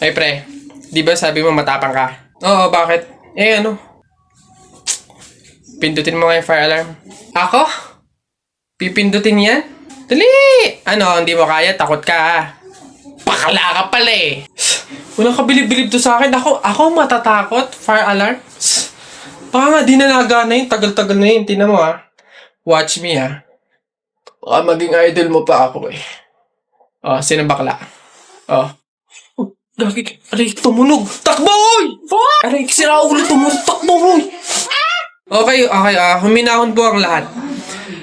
Ay pre, di ba sabi mo matapang ka? Oo, bakit? Eh ano? Pindutin mo nga yung fire alarm. Ako? Pipindutin yan? Dali! Ano, hindi mo kaya? Takot ka ha? Pakala ka pala eh. Walang kabilib-bilib to sa akin. Ako matatakot? Fire alarm? Baka nga di na nagana yun. Tagal-tagal na yun. Tingnan mo ha. Watch me ha. Baka maging idol mo pa ako eh. Oh, sino bakla? Oh. Gagi, aray, tumunog. Takbo, oy! Fuck! Aray, sira ulo, tumunog. Takbo, oy! Okay, huminahon po ang lahat.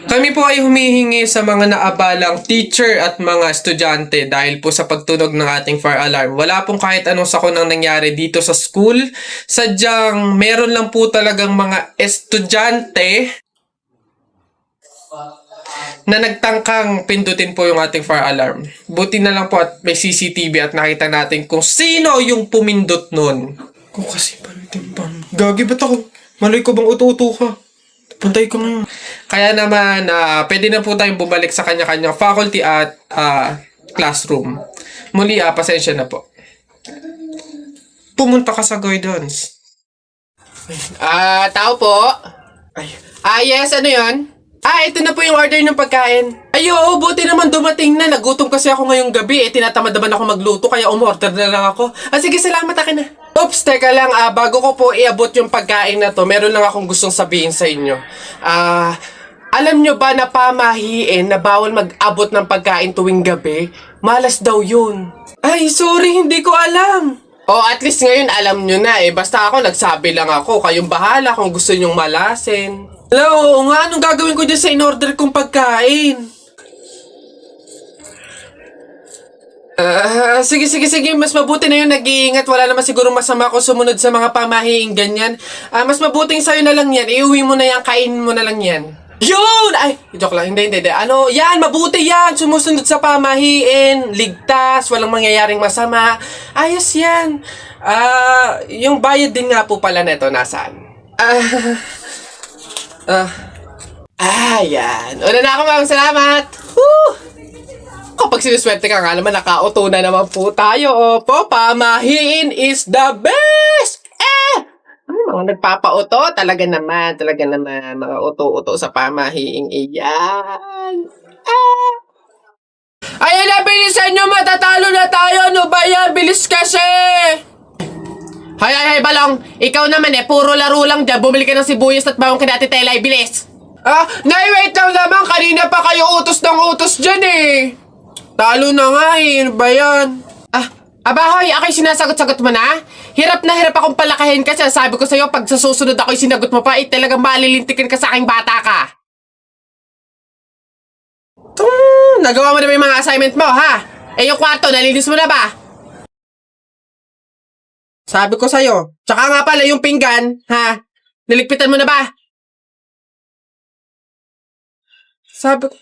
Kami po ay humihingi sa mga naabalang teacher at mga estudyante dahil po sa pagtunog ng ating fire alarm. Wala pong kahit anong sakunang nangyari dito sa school. Sadyang meron lang po talagang mga estudyante na nagtangkang pindutin po yung ating fire alarm. Buti na lang po at may CCTV at nakita natin kung sino yung pumindot nun. Kung kasi pantimpan. Gagi, ba't ako? Maloy ko bang uto-uto ka? Pantay ko ngayon. Kaya naman, pwede na po tayong bumalik sa kanya-kanyang faculty at classroom. Muli, pasensya na po. Pumunta ka sa guidance. Tao po. Yes, ano yun? Ito na po yung order ng pagkain. Ay, oo, buti naman dumating na. Nagutom kasi ako ngayong gabi. Tinatamad naman ako magluto, kaya umorder na lang ako. Sige, salamat, akin na. Oops, teka lang. Bago ko po iabot yung pagkain na to, meron lang akong gustong sabihin sa inyo. Alam nyo ba na pamahiin na bawal mag-abot ng pagkain tuwing gabi? Malas daw yun. Ay, sorry, hindi ko alam. At least ngayon alam nyo na eh. Basta ako, nagsabi lang ako. Kayong bahala kung gusto nyong malasin. Hello, anong gagawin ko dyan sa in-order kong pagkain? Sige. Mas mabuti na yung nag-iingat. Wala naman siguro masama kung sumunod sa mga pamahiing ganyan. Mas mabuting sa'yo na lang yan. Iuwi mo na yan, kainin mo na lang yan. Yun! Ay, joke lang. Hindi. Yan, mabuti yan. Sumusunod sa pamahiin. Ligtas, walang mangyayaring masama. Ayos yan. Yung bayad din nga po pala neto, nasaan? Yan. Una na ako, ma'am. Salamat. Woo! Kapag sinuswerte ka nga naman, nakauto na naman po tayo. Opo, pamahiin is the best! Mga nagpapauto, talaga naman. Mga uto-uto sa pamahiing iyan. Ayan na, bilisan nyo, matatalo na tayo. Ano ba yan? Bilis kasi! Hay, Balong. Ikaw naman puro laro lang dyan. Bumili ka ng sibuyas at bawang kina Ate Telay. Bilis! Nay, wait lang naman. Kanina pa kayo utos ng utos dyan Talo na nga Ano ba yan? Abahoy, ako'y sinasagot-sagot mo na? Hirap na hirap akong palakahin kasi sabi ko sa'yo, pag sa susunod ako'y sinagot mo pa, talagang malilintikin ka sa aking bata ka. Nagawa mo na ba yung mga assignment mo, ha? Yung kwarto, nalinis mo na ba? Sabi ko sa'yo. Tsaka nga pala yung pinggan, ha? Niligpitan mo na ba? Sabi ko,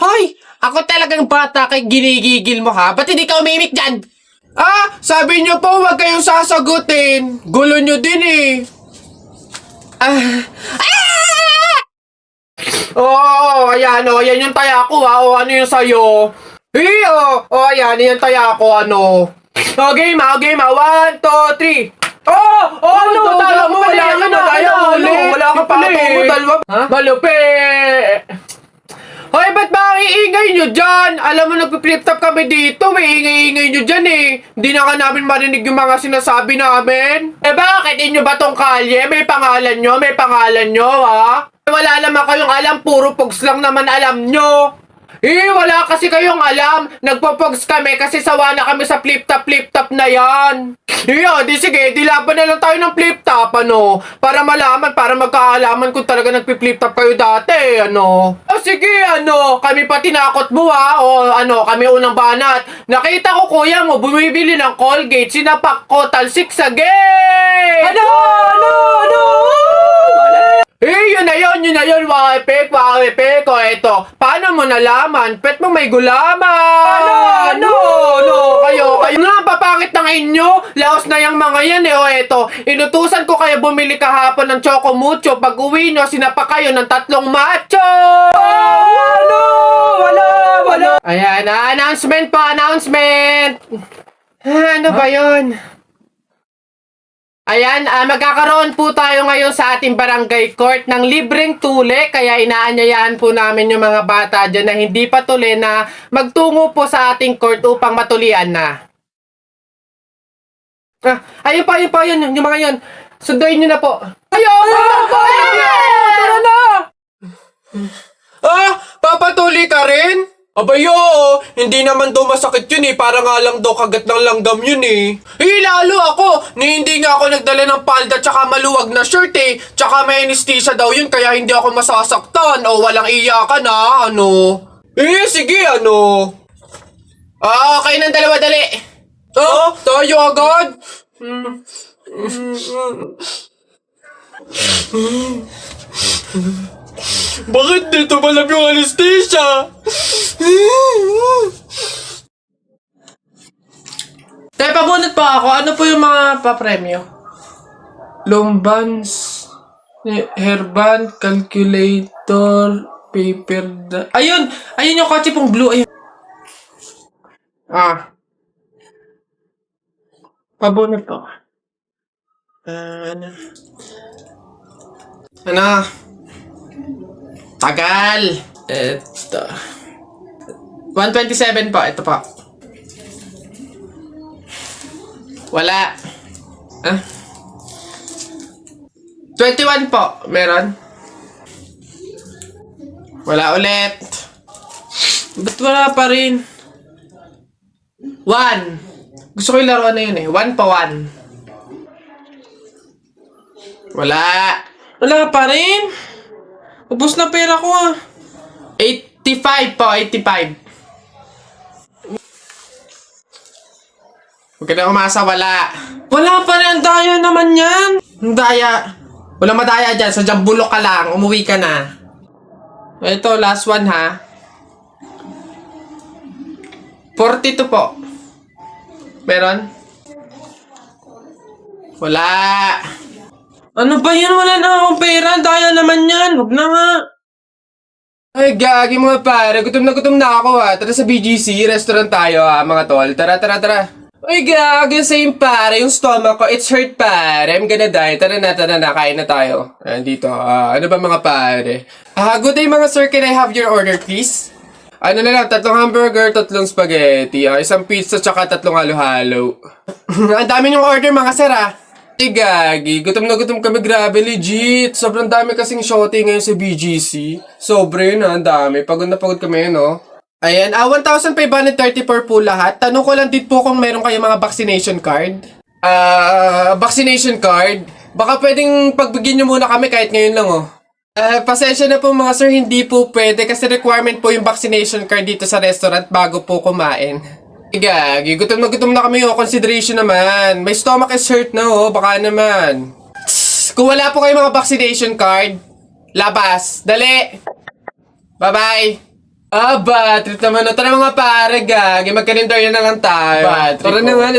hoy! Ako talagang bata kay ginigigil mo, ha? Ba't hindi ka umimik dyan? Sabi niyo po, huwag kayong sasagutin. Gulo niyo din ayan yung taya ko, ha? Ano yung sa'yo? Ayan yung taya ko, ano? Game, 1, 2, 3. Tala mo, wala ka pala Malupi! Hoy, ba't ba ang iingay nyo dyan? Alam mo, nagpi-flip top kami dito. May ingay-ingay nyo dyan Hindi na ka namin marinig yung mga sinasabi namin. Bakit? Inyo ba tong kalye? May pangalan nyo, ha? Wala naman kayong alam. Puro pogs lang naman alam nyo. Wala kasi kayong alam. Nagpo-pogs kami kasi sawa na kami sa flip top na yan. Sige, laban na lang tayo ng flip top, para malaman, para magkaalaman kung talaga nagpi-flip top kayo dati, Sige, kami pa tinakot mo, ha? Kami unang banat. Nakita ko, kuya mo, bumibili ng Colgate, sinapak ko, talsik sa gate! Yun na yun, wakipik. Eto, paano mo nalaman? Pet mo may gulaman! Kayo nga, papangit ng inyo. Laos na yung mga yan, eto, inutusan ko kayo bumili kahapon ng Choco Mucho. Pag uwi nyo, sinapa kayo ng 3 macho! Wala! Ayan, announcement. Ano ba yon? Ayan, magkakaroon po tayo ngayon sa ating barangay court ng libreng tule, kaya inaanyayahan po namin yung mga bata dyan na hindi pa tuli na magtungo po sa ating court upang matulian na. Ayun pa, yun, yung mga yun. Sunduin nyo na po. Ayun! Tara na! Papatuli ka rin? Abay, oo. Hindi naman daw masakit yun eh. Para nga lang daw kagat ng langgam yun eh. Lalo ako. Hindi nga ako nagdala ng palda tsaka maluwag na shirt eh. Tsaka may anesthesia daw yun kaya hindi ako masasaktan. O walang iyakan ha. Sige okay ng dalawa, dali. Tayo agad. Bakit dito malab yung anesthesia? Tayo, pabunot pa ako. Ano po yung mga papremyo? Lombans, hairband, calculator, paper... Ayun yung kotse pong blue. Ayun. Pabunot po. Tagal. Ito. 127 po. Ito po. Wala. 21 po. Meron? Wala ulit. Ba't wala pa rin? 1. Gusto ko yung laruan na yun eh. 1 pa 1. Wala. Wala pa rin. Ubus na pera ko 85 po, 85. Huwag ka na umasa, wala. Wala pa rin, ang daya naman yan. Ang daya. Walang madaya dyan, sadyang bulok ka lang, umuwi ka na. Ito, last one ha. 42 po. Meron? Wala. Ano ba yan? Wala na akong pera. Daya naman yan. Huwag na nga. Ay, gagi mga pare. Gutom na ako ha. Tara sa BGC. Restaurant tayo ha, mga tol. Tara. Ay, gagi. Same pare. Yung stomach ko, it's hurt pare. I'm gonna die. Tara na. Kain na tayo. Dito. Ano ba mga pare? Good day mga sir. Can I have your order please? Ano na lang, 3 hamburger, 3 spaghetti, 1 pizza, tsaka 3 halo-halo. Ang dami niyong order mga sir Gagi, gutom na gutom kami, grabe, legit. Sobrang dami kasing shorty ngayon sa BGC. Sobre na, ang dami. Pagod na pagod kami, no? Ayan, 1,534 po lahat. Tanong ko lang din po kung meron kayong mga vaccination card. Vaccination card? Baka pwedeng pagbigyan nyo muna kami kahit ngayon lang, pasensya na po mga sir, hindi po pwede kasi requirement po yung vaccination card dito sa restaurant bago po kumain. Gagi, gutom na kami consideration naman. May stomach is hurt na baka naman. Kung wala po kayong mga vaccination card, labas, dali. Bye-bye. Bad trip naman. Tara mga pare, gagi, magkalendaryo na lang tayo. Tara naman.